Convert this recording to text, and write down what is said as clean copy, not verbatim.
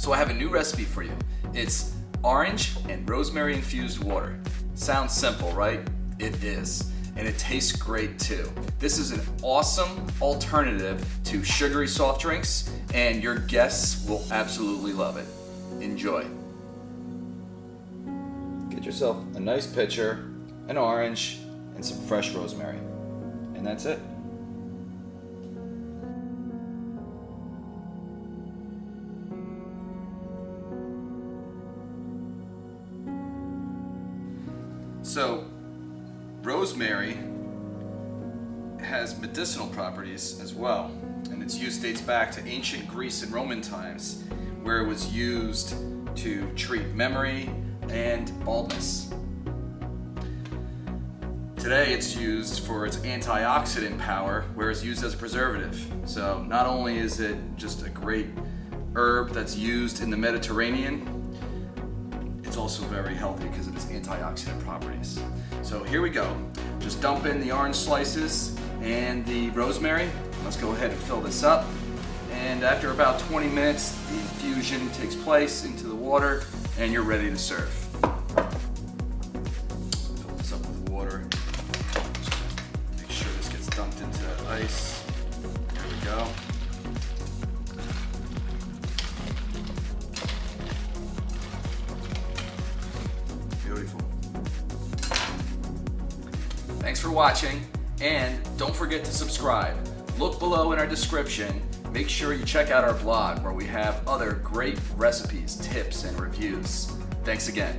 So I have a new recipe for you. It's orange and rosemary infused water. Sounds simple, right? It is. And it tastes great too. This is an awesome alternative to sugary soft drinks, and your guests will absolutely love it. Enjoy. Get yourself a nice pitcher, an orange, and some fresh rosemary. And that's it. So, rosemary has medicinal properties as well, and its use dates back to ancient Greece and Roman times, where it was used to treat memory and baldness. Today it's used for its antioxidant power, where it's used as a preservative. So not only is it just a great herb that's used in the Mediterranean, it's also very healthy because of its antioxidant properties. So here we go. Just dump in the orange slices and the rosemary. Let's go ahead and fill this up. And after about 20 minutes, the infusion takes place into the water and you're ready to serve. Fill this up with water. Make sure this gets dumped into ice. There we go. Beautiful. Thanks for watching, and don't forget to subscribe. Look below in our description. Make sure you check out our blog where we have other great recipes, tips, and reviews. Thanks again.